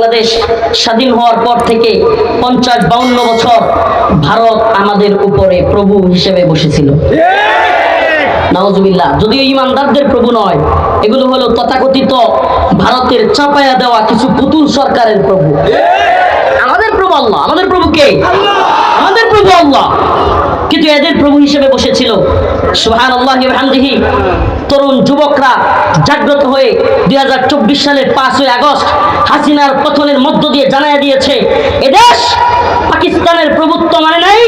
বাংলাদেশ স্বাধীন হওয়ার পর থেকে 50-52 বছর ভারত আমাদের উপরে প্রভু হিসেবে বসেছিল। নাউজুবিল্লাহ। যদিও ইমানদারদের প্রভু নয়, এগুলো হলো তথাকথিত ভারতের চাপায়া দেওয়া কিছু পুতুল সরকারের প্রভু। আমাদের প্রভু আল্লাহ। আমাদের প্রভু কে? আমাদের প্রভু আল্লাহ, কিন্তু এদের প্রভু হিসেবে বসেছিল। সুবহানাল্লাহি ওয়া বিহামদিহি। তরুণ যুবকরা জাগ্রত হয়ে 2024 সালের 5ই আগস্ট হাসিনার পতনের মধ্য দিয়ে জানায়া দিয়েছে এদেশ পাকিস্তানের প্রভুত্ব মানে নাই,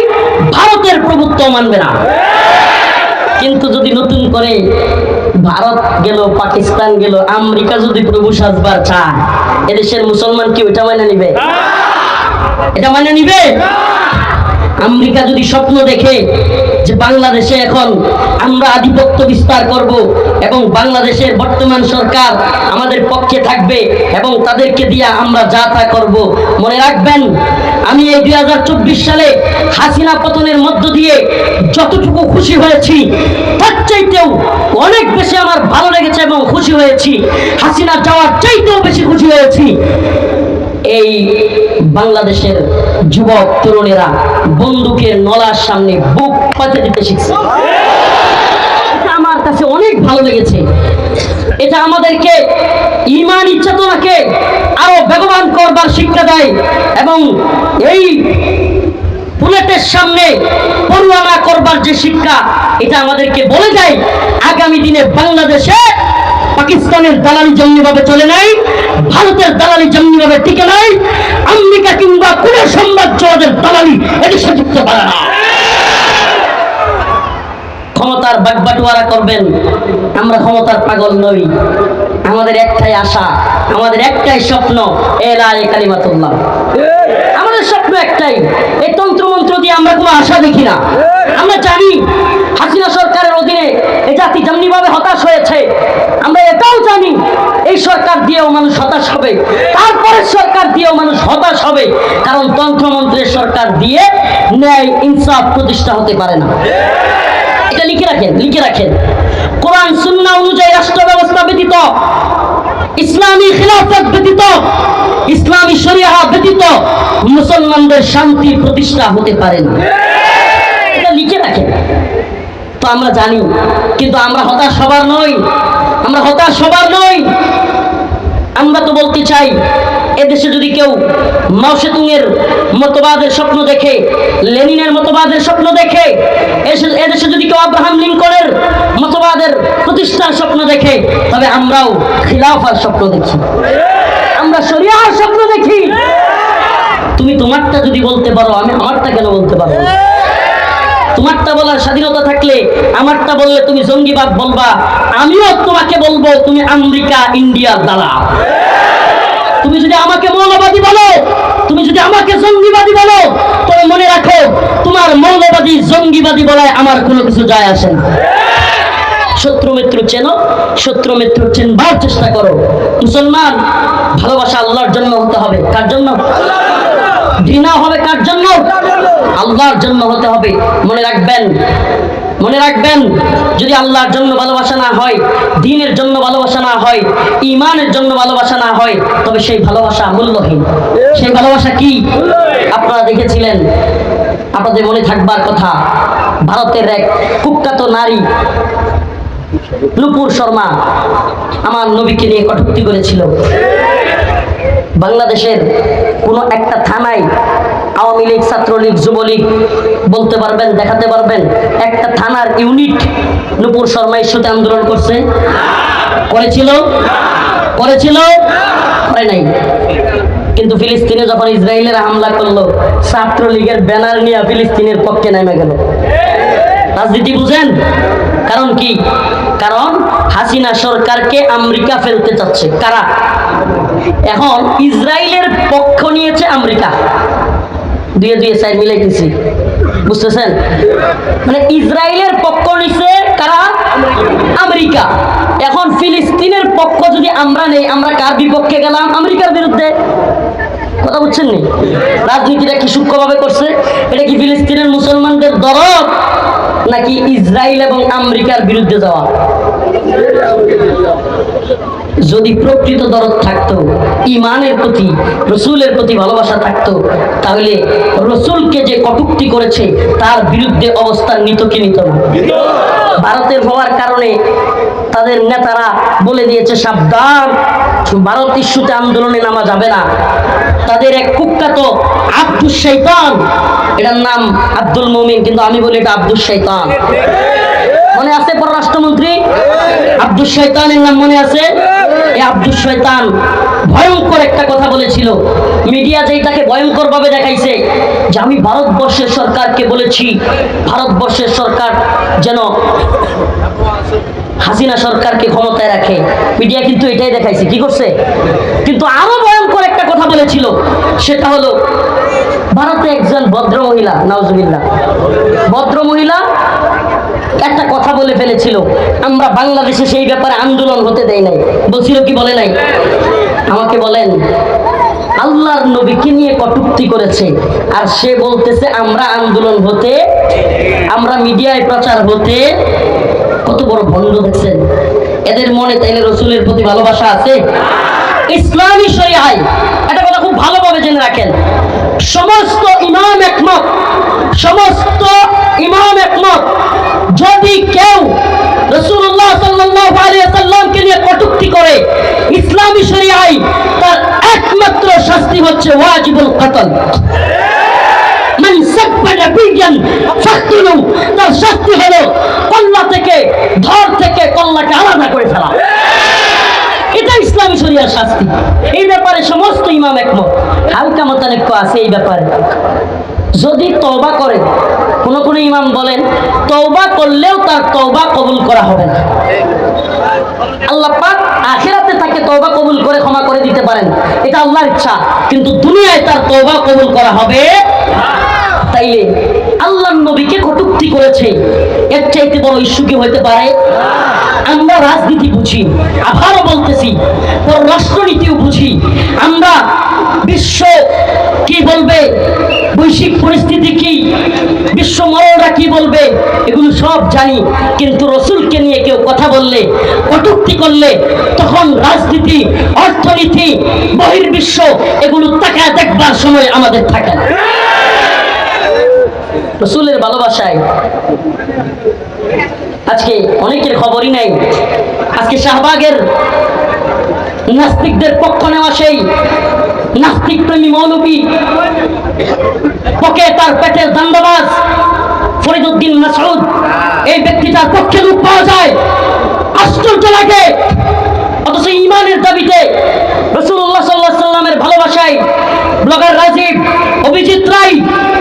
ভারতের প্রভুত্ব মানবে না। কিন্তু যদি নতুন করে ভারত গেল, পাকিস্তান গেল, আমেরিকা যদি প্রভু সাজবার চায়, এদেশের মুসলমান কি ওইটা মানে নিবে? এটা মানে নিবে? আমেরিকা যদি স্বপ্ন দেখে যে বাংলাদেশে এখন আমরা আধিপত্য বিস্তার করব এবং বাংলাদেশের বর্তমান সরকার আমাদের পক্ষে থাকবে এবং তাদেরকে দিয়ে আমরা যা তা করব, মনে রাখবেন আমি এই 2024 সালে হাসিনা পতনের মধ্য দিয়ে যতটুকু খুশি হয়েছি তার চাইতেও অনেক বেশি আমার ভালো লেগেছে এবং খুশি হয়েছি, হাসিনা যাওয়ার চাইতেও বেশি খুশি হয়েছি এই বাংলাদেশের যুবক তরুণেরা বন্দুকের নলার সামনে বুক পাতে দিতে শিখছে। এটা আমার কাছে অনেক ভালো লেগেছে। এটা আমাদেরকে ঈমানি চেতনাকে আরো বেগবান করবার শিক্ষা দেয় এবং এই বুলেটের সামনে পরোয়া করবার যে শিক্ষা, এটা আমাদেরকে বলে দেয় আগামী দিনে বাংলাদেশে পাকিস্তানের দালালি জঙ্গিভাবে চলে নাই, ভারতের দালালি জঙ্গিভাবে টিকে নাই, আমেরিকা কিংবা কোন সাম্রাজ্যবাদের দালালি এদেশে টিকতে পারে না। ক্ষমতার বাগবাটোয়ারা করবেন, আমরা ক্ষমতার পাগল নই। আমাদের একটাই আশা, আমাদের একটাই স্বপ্ন, এলায়ে কালিমাতুল্লাহ। আমাদের স্বপ্ন একটাই। এই তন্ত্রমন্ত্র দিয়ে আমরা কোনো আশা দেখি না। আমরা জানি হাসিনা সরকারের অধীনে এই জাতি যেমনিভাবে হতাশ হয়েছে, আমরা এটাও জানি এই সরকার দিয়েও মানুষ হতাশ হবে, তারপরে সরকার দিয়েও মানুষ হতাশ হবে, কারণ তন্ত্রমন্ত্রের সরকার দিয়ে ন্যায় ইনসাফ প্রতিষ্ঠা হতে পারে না। এটা লিখে রাখেন, লিখে রাখেন। কোরআন সুন্নাহ অনুযায়ী রাষ্ট্র ব্যবস্থা ব্যতীত, ইসলামী খিলাফত ব্যতীত, ইসলামী শরিয়া ব্যতীত মুসলমানদের শান্তি প্রতিষ্ঠা হতে পারে না। এটা লিখে রাখেন। তো আমরা জানি, কিন্তু আমরা হতাশ হবার নই, আমরা হতাশ হবার নই। আমরা তো বলতে চাই এদেশে যদি কেউ মাও সেতুংয়ের মতবাদের স্বপ্ন দেখে, লেনিনের মতবাদের স্বপ্ন দেখে, এদেশে যদি কেউ আব্রাহাম লিঙ্কনের মতবাদের প্রতিষ্ঠার স্বপ্ন দেখে, তবে আমরাও খিলাফার স্বপ্ন দেখি, আমরা শরিয়ার স্বপ্ন দেখি। তুমি তোমারটা যদি বলতে পারো, আমি আমারটা কেন বলতে পারবো? তোমারটা বলার স্বাধীনতা থাকলে আমারটা বললে তুমি জঙ্গিবাদ বলবা, আমিও তোমাকে বলবো তুমি আমেরিকা ইন্ডিয়ার দালাল। তুমি যদি আমাকে মৌলবাদী বলো, তুমি যদি আমাকে জঙ্গিবাদী বলো, তবে মনে রাখো তোমার মৌলবাদী জঙ্গিবাদী বলায় আমার কোনো কিছু যায় আসে না। শত্রু মিত্র চেনো, শত্রু মিত্র চেনবার চেষ্টা করো। মুসলমান, ভালোবাসা আল্লাহর জন্য হতে হবে। কার জন্য? ঘৃণা হবে কার জন্য? আল্লাহর জন্য হতে হবে। মনে রাখবেন, মনে রাখবেন, যদি আল্লাহর জন্য ভালোবাসা না হয়, দ্বীনের জন্য ভালোবাসা না হয়, ঈমানের জন্য ভালোবাসা না হয়, তবে সেই ভালোবাসা মূল্যহীন। সেই ভালোবাসা কি? আপনারা দেখেছিলেন, আপনাদের মনে থাকবার কথা, ভারতের এক কুখ্যাত নারী নুপুর শর্মা আমার নবীকে নিয়ে কটূক্তি করেছিল। বাংলাদেশের কোন একটা থানায় আওয়ামী লীগ, ছাত্রলীগ, যুবলীগ বলতে পারবেন, দেখাতে পারবেন একটা থানার ইউনিট নুপুর শর্মা ইস্যুতে আন্দোলন করছে? করেছিল? করেছিল? করে নাই। কিন্তু ফিলিস্তিনে যখন ইসরায়েলের হামলা করলো, ছাত্রলীগের ব্যানার নিয়ে ফিলিস্তিনের পক্ষে নেমে গেল। রাজনীতি বুঝেন? কারণ কি? কারণ হাসিনা সরকারকে আমেরিকা ফেলতে চাচ্ছে। কারা? এখন ইসরায়েলের পক্ষ নিয়েছে আমেরিকা, দুয়ে দুয়ে সাইড মিলাইতেছি, বুঝতেছেন? মানে ইসরায়েলের পক্ষ নিছে কারা? আমেরিকা। এখন ফিলিস্তিনের পক্ষ যদি আমরা নেই, আমরা কার বিপক্ষে গেলাম? আমেরিকার বিরুদ্ধে। কথা বুঝছেন নি? রাজনীতিটা কি সূক্ষ্মভাবে করছে? এটা কি ফিলিস্তিনের মুসলমানদের দরদ নাকি ইসরায়েল এবং আমেরিকার বিরুদ্ধে যাওয়া? যদি প্রকৃত দরদ থাকতো, ইমানের প্রতি, রসুলের প্রতি ভালোবাসা থাকতো, তাহলে রসুলকে যে কটূক্তি করেছে তার বিরুদ্ধে অবস্থান নিত কি নিত না? ভারতের হওয়ার কারণে তাদের নেতারা বলে দিয়েছে সাবধান, ভারত ইস্যুতে আন্দোলনে নামা যাবে না। তাদের এক কুখ্যাত আব্দুস শৈতান, এটার নাম আব্দুল মুমিন, কিন্তু আমি বলি এটা আব্দুস শৈতান। মনে আছে পররাষ্ট্রমন্ত্রী আব্দুস শৈতানের নাম মনে আছে? এই আব্দুস শৈতান ভয়ঙ্কর একটা কথা বলেছিল, মিডিয়া যেটাকে ভয়ঙ্কর ভাবে দেখাইছে যে আমি ভারতবর্ষের সরকারকে বলেছি ভারতবর্ষের সরকার যেন হাসিনা সরকারকে ক্ষমতায় রাখে। মিডিয়া কিন্তু এটাই দেখাইছে, কি করছে? কিন্তু আরো ভয়ঙ্কর একটা কথা বলেছিল, সেটা হলো ভারতে একজন ভদ্র মহিলা, নাউজুবিল্লাহ, ভদ্র মহিলা একটা কথা বলে ফেলেছিল, আমরা বাংলাদেশে সেই ব্যাপারে আন্দোলন হতে দেয় নাই। বলছিল কি বলে নাই? আমাকে বলেন, আল্লাহর নবীকে নিয়ে কটূক্তি করেছে আর সে বলতেছে আমরা আন্দোলন হতে, আমরা মিডিয়ায় প্রচার হতে। কত বড় ভণ্ড দেখছেন এদের মনে। তাইলে রসুলের প্রতি ভালোবাসা আছে? ইসলামী শরিয়ায় একটা কথা খুব ভালোভাবে জেনে রাখেন, সমস্ত ইমাম একমত, সমস্ত ইমাম একমত, যদি কেউ রাসূলুল্লাহ সাল্লাল্লাহু আলাইহি ওয়াসাল্লামকে নিয়ে কটূক্তি করে ইসলামী শরিয়ায় তার একমাত্র শাস্তি হচ্ছে ওয়াজিবুল কতল। মান সাব্বা নাবিয়ান ফাকতুলু, তার শাস্তি হলো কল্লা থেকে, ধর থেকে কল্লাকে আলাদা করে ফেলা। এটা ইসলামী শরিয়ার শাস্তি। এই ব্যাপারে সমস্ত ইমাম একমত, হালকা মতানৈক্য আছে এই ব্যাপারে। যদি তওবা করে, কোন কোন ইমাম বলেন তওবা করলেও তার তওবা কবুল করা হবে না। আল্লাহ পাক আখিরাতে তাকে তওবা কবুল করে ক্ষমা করে দিতে পারেন, এটা আল্লাহর ইচ্ছা, কিন্তু দুনিয়ায় তার তওবা কবুল করা হবে না। তাইলে আল্লাহর নবীকে কটূক্তি করেছে, এর চাইতে বড় ইস্যু কি হতে পারে? আমরা রাজনীতি বুঝি, আবারও বলতেছি পররাষ্ট্রনীতিও বুঝি, আমরা বিশ্ব কি বলবে, বৈশ্বিক পরিস্থিতি কি, বিশ্ব মরণরা কি বলবে, এগুলো সব জানি। কিন্তু রসুলকে নিয়ে কেউ কথা বললে, কটূক্তি করলে, তখন রাজনীতি, অর্থনীতি, বহির্বিশ্ব এগুলো তাকায় দেখবার সময় আমাদের থাকে না। রসুলের ভালোবাসায় আজকে অনেকের খবরই নাই। আজকে শাহবাগের নাস্তিকদের পক্ষ নেওয়া সেই নাস্তিক প্রেমী মৌলবী, পকে তার পেটের দান্ডবাজ ফরিদউদ্দিন মাসউদ, এই ব্যক্তিটার পক্ষে লোক পাওয়া যায়, আশ্চর্য লাগে। অথচ ইমানের দাবিতে রাসূলুল্লাহ সাল্লাল্লাহু আলাইহি ওয়াসাল্লামের ভালোবাসায় ব্লগার রাজীব, অভিজিৎ রায়,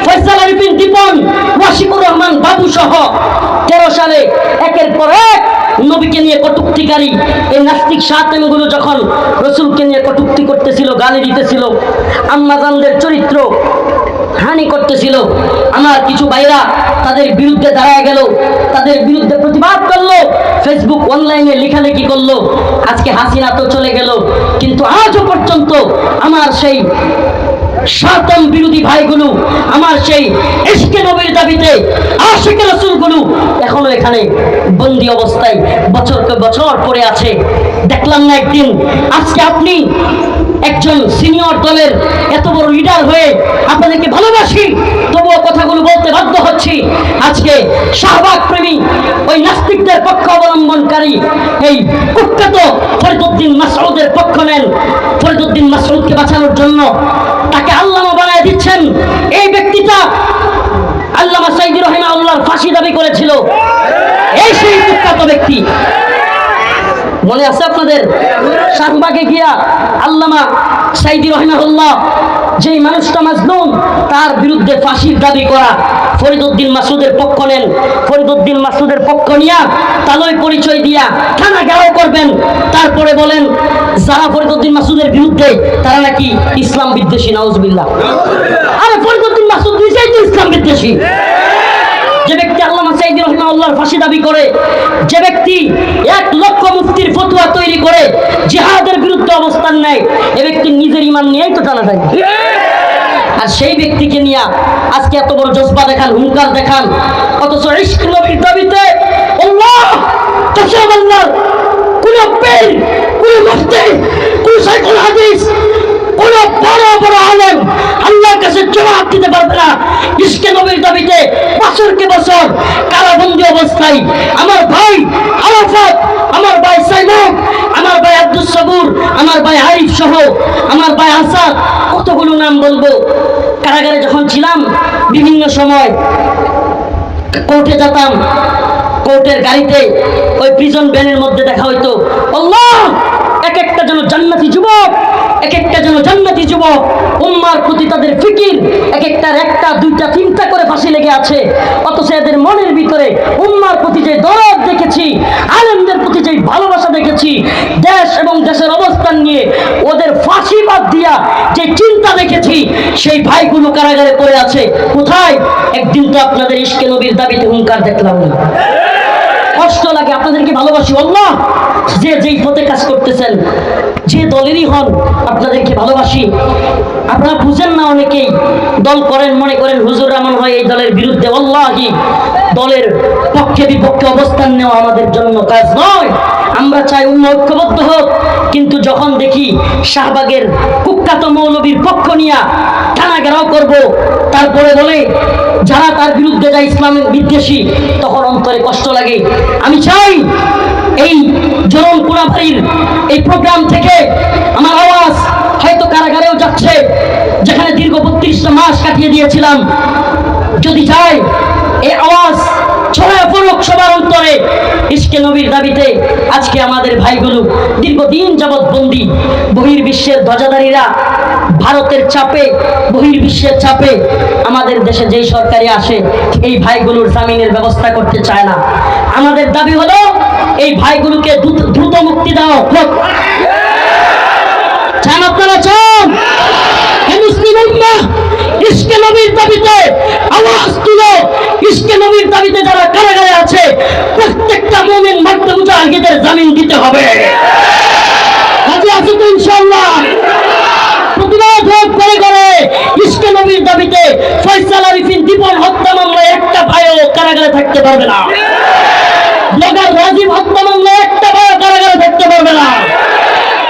ফয়সাল আরিফিন দীপন, ওয়াশিকুর রহমান বাবু সহ 13 সালে একের পর এক নবীকে নিয়ে কটূক্তিকারী এই নাস্তিক শাতেমগুলো যখন রসুলকে নিয়ে কটূক্তি করতেছিল, গালি দিতেছিল, আম্মাজানদের চরিত্র হানি করতেছিল, আমার কিছু ভাইরা তাদের বিরুদ্ধে দাঁড়ায় গেল, তাদের বিরুদ্ধে প্রতিবাদ করলো, ফেসবুক অনলাইনে লেখালেখি করলো। আজকে হাসিনা তো চলে গেল, কিন্তু আজও পর্যন্ত আমার সেই শাতম বিরোধী ভাইগুলো, আমার সেই ইশকে নবীর দাবিতে আশিকে রাসূলগুলো এখনো এখানে বন্দী অবস্থায় বছরকে বছর পড়ে আছে। দেখলাম না একদিন, আজকে আপনি একজন সিনিয়র দলের এত বড় লিডার হয়ে আপনাদেরকে ভালোবাসি, তবুও কথাগুলো বলতে বাধ্য হচ্ছি। আজকে শাহবাগ প্রেমী ওই নাস্তিকদের পক্ষ অবলম্বনকারী এই কুখ্যাত ফরিদউদ্দিন মাসউদের পক্ষ নেন। ফরিদউদ্দিন মাসউদকে বাঁচানোর জন্য তাকে আল্লামা বানায় দিচ্ছেন। এই ব্যক্তিটা আল্লামা সাইদি রাহিমাহুল্লাহর ফাঁসি দাবি করেছিল, এই সেই কুখ্যাত ব্যক্তি। মনে আছে আপনাদের? শাহবাগে গিয়া আল্লামা সাইদি রাহিমাহুল্লাহ, যেই মানুষটা মাজলুম, তার বিরুদ্ধে ফাঁসির দাবি করা, ফরিদউদ্দিন মাসউদের পক্ষ নেন। ফরিদউদ্দিন মাসউদের পক্ষ নিয়া তালই পরিচয় দিয়া থানা ঘেরাও করবেন, তারপরে বলেন যারা ফরিদউদ্দিন মাসউদের বিরুদ্ধে তারা নাকি ইসলাম বিদ্বেষী। নাউজুবিল্লাহ। আরে ফরিদউদ্দিন মাসউদ নিজেই তো ইসলাম বিদ্বেষী। যে ব্যক্তি আল্লামা সাইদি রাহিমাহুল্লাহর ফাঁসি দাবি করে, যে ব্যক্তি 1 লক্ষ মুফতির ফতোয়া তৈরি করে জিহাদের বিরুদ্ধে অবস্থান নেয়, এই ব্যক্তি নিজের ঈমান নিয়েই তো টানা যায়। আর সেই ব্যক্তিকে নিয়ে আজকে এত বড় জজবা দেখান, হুঙ্কার দেখান, অথচ ইশক নবীর দাবিতে আল্লাহ কসম আল্লাহর, কোন পীর, কোন মুফতি, কোন শাইখুল হাদিস, কোন বড় বড় আলেম আল্লাহর কাছে জবাব দিতে পারবে না। ইশকে নবীর দাবিতে বছরকে বছর কারাবন্দী অবস্থায় আমার ভাই আরাফাত, আমার ভাই সাইমুদ, আমার ভাই আব্দুস সবুর, আমার ভাই আরিফ সহ আমার ভাই আসাদ, কতগুলো নাম বলবো। কারাগারে যখন ছিলাম বিভিন্ন সময় কোর্টে যেতাম, কোর্টের গাড়িতে ওই প্রিজন ভ্যানের মধ্যে দেখা হইতো আল্লাহ এক একটা যেন জান্নাতি যুবক, এক একটা যেন জান্নাতি যুবক, উম্মার প্রতি তাদের ফিকির, এক একটার একটা দুইটা তিনটা করে ফাঁসি লেগে আছে, অথচ এদের মনের ভিতরে উম্মার প্রতি যে দরদ দেখেছি, আলেমদের প্রতি যে ভালোবাসা দেখেছি, দেশ এবং দেশের অবস্থান নিয়ে ওদের ফাঁসি বাদ দিয়া যে চিন্তা দেখেছি, সেই ভাইগুলো কারাগারে পড়ে আছে। কোথায়? একদিন তো আপনাদের ইশকে নবীর দাবিতে হুঙ্কার দেখলাম না। কষ্ট লাগে, আপনাদেরকে ভালোবাসি আল্লাহ, যে যেই পথে কাজ করতেছেন, যে দলেরই হন, আপনাদেরকে ভালোবাসি। আপনারা বুঝেন না, অনেকেই দল করেন, মনে করেন হুজুর রহমান হয় এই দলের বিরুদ্ধে। আল্লাহি দলের পক্ষে বিপক্ষে অবস্থান নেওয়া আমাদের জন্য কাজ নয়। আমরা চাই উম্মাহ ঐক্যবদ্ধ হোক, কিন্তু যখন দেখি শাহবাগের কুখ্যাত মৌলবীর পক্ষ নিয়ে টানাঘেরাও করব, তারপরে বলে যারা তার বিরুদ্ধে যায় ইসলামের বিদ্বেষী, তখন অন্তরে কষ্ট লাগে। আমি চাই এই জনন কোনাবাড়ির এই প্রোগ্রাম থেকে আমার আওয়াজ হয়তো কারাগারেও যাচ্ছে, যেখানে দীর্ঘ 32টা মাস কাটিয়ে দিয়েছিলাম, যদি চাই এই আওয়াজ ছড়ায় পড়ুক সবার অন্তরে। ইশকে নবীর দাবিতে আজকে আমাদের ভাইগুলো দীর্ঘদিন যাবৎ বন্দী। বহির্বিশ্বের ধ্বজাধারীরা ভারতের চাপে, বহির্বিশ্বের চাপে আমাদের দেশে যেই সরকারি আসে, এই ভাইগুলোর জামিনের ব্যবস্থা করতে চায় না। আমাদের দাবি হলো এই ভাইগুলোকে দ্রুত মুক্তি দেওয়া হোক। চান আপনারা? চান? মুসলিম উম্মাহ ইশকে নবীর দাবিতে আওয়াজ তুলো। ইশকে নবীর দাবিতে যারা কারাগারে আছে, প্রত্যেকটা মুমিন মার্কা মুজাহিদের জামিন দিতে হবে। রাজি আছে তো ইনশাআল্লাহ? প্রতিবাদ হোক করে করে। ইশকে নবীর দাবিতে ফয়সাল আরিফিন দীপন হত্যা মামলায় একটা ভাইও কারাগারে থাকতে পারবে না। ব্লগার রাজীব হত্যা মামলায় একটা ভাইও কারাগারে থাকতে পারবে না।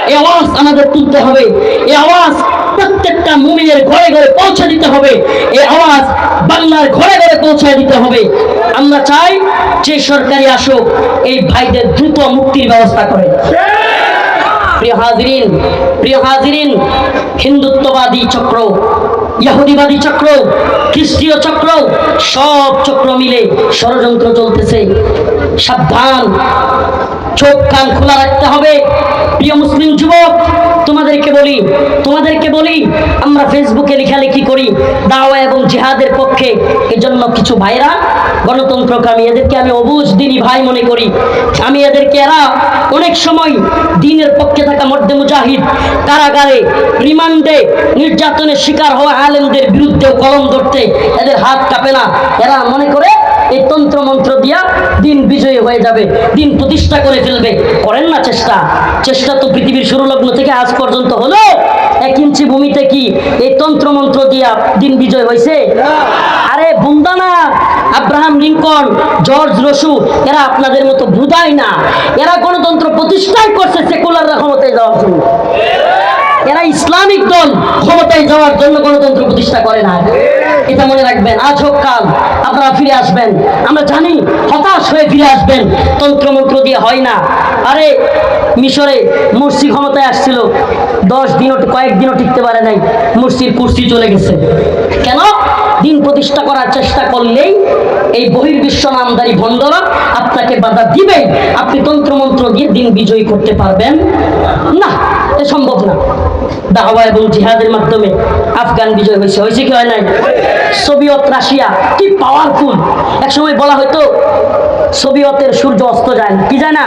এই আওয়াজ আমাদের তুলতে হবে। এই আওয়াজ প্রত্যেকটা মুমিনের ঘরে ঘরে পৌঁছে দিতে হবে। এই আওয়াজ বাংলার ঘরে ঘরে পৌঁছে দিতে হবে। আমরা চাই যে সরকারি আসুক, এই ভাইদের দ্রুত মুক্তির ব্যবস্থা করে। প্রিয় হাজিরিন, প্রিয় হাজিরিন, হিন্দুত্ববাদী চক্র, ইহুদিবাদী চক্র, খ্রিস্টীয় চক্র, সব চক্র মিলে ষড়যন্ত্র চলতেছে। সাবধান, চোখ কান খোলা রাখতে হবে। প্রিয় মুসলিম যুবক, তোমাদেরকে বলি আমরা ফেসবুকে লেখালেখি করি দাওয়া এবং জিহাদের পক্ষে। এজন্য কিছু ভাইরা গণতন্ত্রকামী, এদেরকে আমি অবুঝ দিনী ভাই মনে করি। আমি এদেরকে, এরা অনেক সময় দিনের পক্ষে থাকা মর্দে মুজাহিদ, কারাগারে রিমান্ডে নির্যাতনের শিকার হওয়া আলেমদের বিরুদ্ধেও কলম ধরতে এদের হাত কাঁপে না। এরা মনে করে এই তন্ত্র মন্ত্র দিয়া দিন বিজয়ী হয়ে যাবে, দিন প্রতিষ্ঠা করে ফেলবে। করেন না চেষ্টা তো পৃথিবীর শুরু লগ্ন থেকে আজ পর্যন্ত হলো? 1 ইঞ্চি ভূমিতে কি এই তন্ত্র মন্ত্র দিয়া দিন বিজয় হয়েছে? আরে বুন্দা না, আব্রাহাম লিঙ্কন, জর্জ রসু, এরা আপনাদের মতো বুধায় না। এরা গণতন্ত্র প্রতিষ্ঠাই করছে সেকুলার ক্ষমতায় যাওয়ার জন্য। এরা ইসলামিক দল ক্ষমতায় যাওয়ার জন্য গণতন্ত্র প্রতিষ্ঠা করে না। এটা মনে রাখবেন। আজ হোক কাল আপনারা ফিরে আসবেন, আমরা জানি। হতাশ হয়ে ফিরে আসবেন, তন্ত্রমন্ত্র দিয়ে হয় না। আরে মিশরে মুরসি ক্ষমতায় আসছিল, 10 দিনও, কয়েকদিনও টিকতে পারে নাই, মুরসির কুর্সি চলে গেছে। কেন? দিন প্রতিষ্ঠা করার চেষ্টা করলেই এই বহির্বিশ্ব নামদারি ভণ্ডরা আপনাকে বাধা দিবেই। আপনি তন্ত্রমন্ত্র দিয়ে দিন বিজয়ী করতে পারবেন না, এ সম্ভব না। দাওয়া এবং জিহাদের মাধ্যমে আফগান বিজয় হয়েছে কি হয় নাই? সোভিয়েত রাশিয়া কি পাওয়ারফুল! একসময় বলা হয়তো সোভিয়েতের সূর্য অস্ত যায় না, কি যায় না,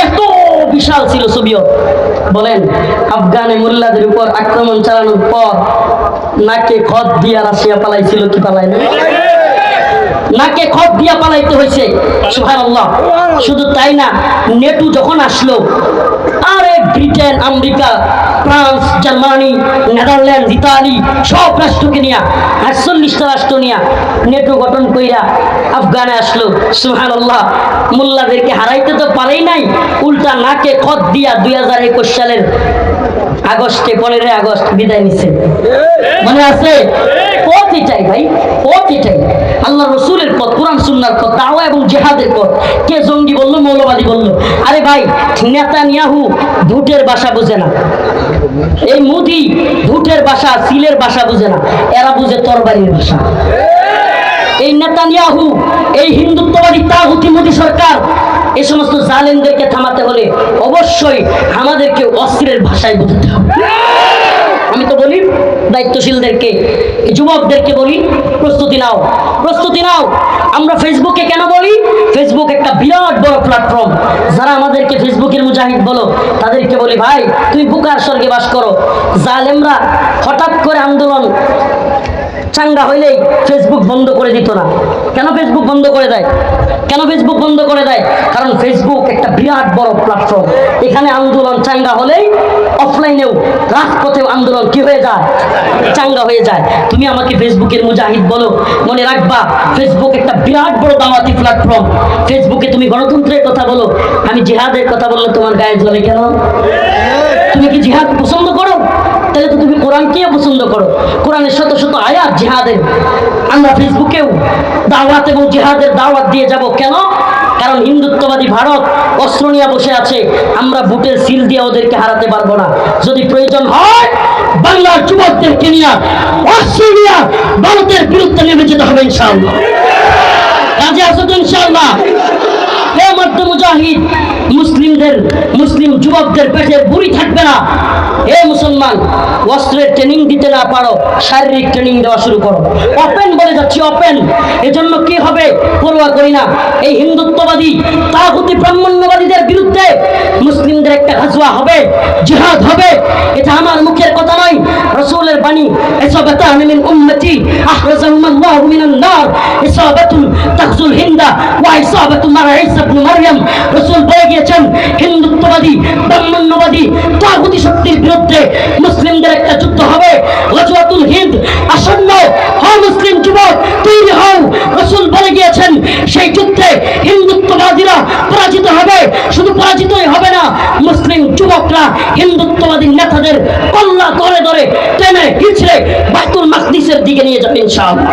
এত বিশাল ছিল সোভিয়েত। বলেন, আফগানে মোল্লাদের উপর আক্রমণ চালানোর পর নাকে খত দিয়া রাশিয়া পালাইছিল কি পালাই না? নাকে খত দিয়া পালাইতে হয়েছে। সুবহানাল্লাহ। শুধু তাই না, নেটু যখন আসলো, আরে Britain, America, France, Germany, Netherland, Italy সব রাষ্ট্রকে নিয়ে 48টা রাষ্ট্র নিয়ে নেটো গঠন কইরা আফগানে আসলো। সুবহানাল্লাহ, মোল্লাদেরকে হারাইতে তো পারেই নাই, উল্টা নাকে খত দিয়া 2021 সালের আগস্টে 15 আগস্ট বিদায় নিছে। মনে আছে? পথ এটাই ভাই, পথ এটাই আল্লাহ রসুলের পথ, কোরআন সুন্নাহর পথ, দাওয়া এবং জিহাদের পথ। কে জঙ্গি বললো, মৌলবাদী বললো? আরে ভাই, নেতানিয়াহু ভুটের ভাষা বুঝে না, এই মোদি ভুটের ভাষা, সিলের ভাষা বুঝে না, এরা বুঝে তরবারির ভাষা। এই নেতানিয়াহু, এই হিন্দুত্ববাদী তাগুতি মোদি সরকার, এই সমস্ত জালেমদেরকে থামাতে হলে অবশ্যই আমাদেরকে অস্ত্রের ভাষায় বুঝতে হবে। আমি তো বলি দায়িত্বশীলদেরকে, যুবকদেরকে বলি, প্রস্তুতি নাও, প্রস্তুতি নাও। আমরা ফেসবুকে কেন বলি? ফেসবুক একটা বিরাট বড় প্ল্যাটফর্ম। যারা আমাদেরকে ফেসবুকের মুজাহিদ বলো, তাদেরকে বলি ভাই তুমি বুকার স্বর্গে বাস করো। জালেমরা হঠাৎ করে আন্দোলন চাঙ্গা হইলেই ফেসবুক বন্ধ করে দিত না। কেন ফেসবুক বন্ধ করে দেয়? কেন ফেসবুক বন্ধ করে দেয়? কারণ ফেসবুক একটা বিরাট বড় প্ল্যাটফর্ম। এখানে আন্দোলন চাঙ্গা হলেই অফলাইনেও রাজপথেও আন্দোলন কি হয়ে যায়? চাঙ্গা হয়ে যায়। তুমি আমাকে ফেসবুকের মুজাহিদ বলো, মনে রাখবা ফেসবুক একটা বিরাট বড় দাওয়াতি প্ল্যাটফর্ম। ফেসবুকে তুমি গণতন্ত্রের কথা বলো, আমি জিহাদের কথা বললে তোমার গায়ে জ্বলে কেন? তুমি কি জিহাদ পছন্দ করো? তাহলে তো তুমি কোরআনকেও পছন্দ করো। কোরআনের শত শত আয়াত জিহাদের। আমরা ফেসবুকেও দাওয়াত এবং জিহাদের দাওয়াত দিয়ে যাব। কেন? কারণ হিন্দুত্ববাদী ভারত অস্ত্র নিয়ে বসে আছে, আমরা বুটের সিল দিয়ে ওদেরকে হারাতে পারবো না। যদি প্রয়োজন হয় বাংলার যুবকদেরকে নিয়ে অস্ত্র নিয়ে ভারতের বিরুদ্ধে নেমে যেতে হবে ইনশাআল্লাহ। কাজে আসো তো ইনশাআল্লাহ। হে মর্দ মুজাহিদ, মুসলিম যুবকদের পেটে বুড়ি থাকবে না। হে মুসলমান, অস্ত্রের ট্রেনিং দিতে না পারো, শারীরিক ট্রেনিং দেওয়া শুরু করো। ওপেন বলে যাচ্ছি, ওপেন। এজন্য কি হবে পরোয়া করি না। এই হিন্দুত্ববাদী তাগুতি ব্রাহ্মণ্যবাদীদের বিরুদ্ধে মুসলিমদের একটা গাজওয়া হবে, জিহাদ হবে। এটা আমার মুখের কথা নয়, রাসূলের বাণী। ইসাবাতান মিন উম্মতি আহরাজাহুমাল্লাহু মিনান নার, ইসাবাতুন তাখজুল হিন্দা ওয়া ইসাবাতু মারা ঈসা ইবনে মারইয়াম। রাসূল বলে গিয়েছেন, হিন্দুত্ববাদী ব্রাহ্মণ্যবাদী তাগুতি শক্তির বিরুদ্ধে মুসলিমদের একটা যুদ্ধ হবে। গাজওয়াতুল হিন্দ আসন্ন। হও মুসলিম যুবক, তৈরি হও। রাসূল বলে গিয়েছেন, সেই যুদ্ধে হিন্দুত্ববাদীরা পরাজিত হবে। শুধু পরাজিতই হবে না, মুসলিম যুবকরা হিন্দুত্ববাদী নেতাদের কল্লা ধরে ধরে টেনে হিচড়ে বাইতুল মাকদিসের দিকে নিয়ে যাবে ইনশাআল্লাহ।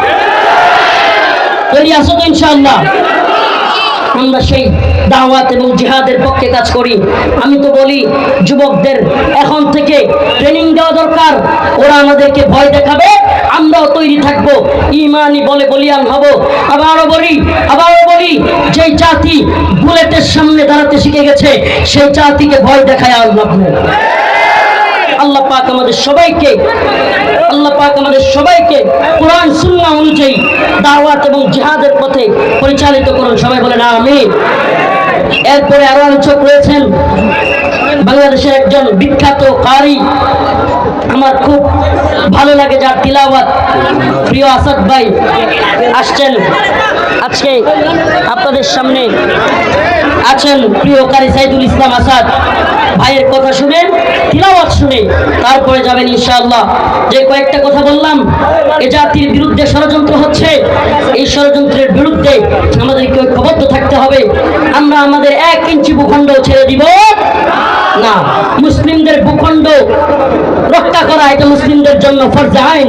তৈরি আছো তো ইনশাআল্লাহ? আমরা সেই দাওয়াত এবং জিহাদের পক্ষে কাজ করি। আমি তো বলি যুবকদের এখন থেকে ট্রেনিং দেওয়া দরকার। ওরা আমাদেরকে ভয় দেখাবে, আমরাও তৈরি থাকব, ইমানি বলে বলিয়ান হব। আবারও বলি যেই জাতি বুলেটের সামনে দাঁড়াতে শিখে গেছে, সেই জাতিকে ভয় দেখায় আর লাভ নেই। আল্লাহ পাক আমাদের সবাইকে কোরআন সুন্নাহ অনুযায়ী দাওয়াত এবং জিহাদের পথে পরিচালিত করুন। সবাই বলেন আমিন। এরপরে আরো আলোচক রয়েছেন বাংলাদেশের একজন বিখ্যাত কারি, আমার খুব ভালো লাগে যার তিলাওয়াত, প্রিয় আসাদ ভাই আসছেন আজকে আপনাদের সামনে। আছেন প্রিয় কারি সাইদুল ইসলাম আসাদ ভাইয়ের কথা শুনেন, তিলাওয়াত শুনে তারপরে যাবেন ইনশাআল্লাহ। যে কয়েকটা কথা বললাম, এ জাতির বিরুদ্ধে ষড়যন্ত্র হচ্ছে, এই ষড়যন্ত্রের বিরুদ্ধে আমাদেরকে ঐক্যবদ্ধ থাকতে হবে। আমরা আমাদের 1 ইঞ্চি ভূখণ্ড ছেড়ে দিব না। মুসলিমদের ভূখণ্ড রক্ষা করা এটা মুসলিমদের জন্য ফরজ আইন।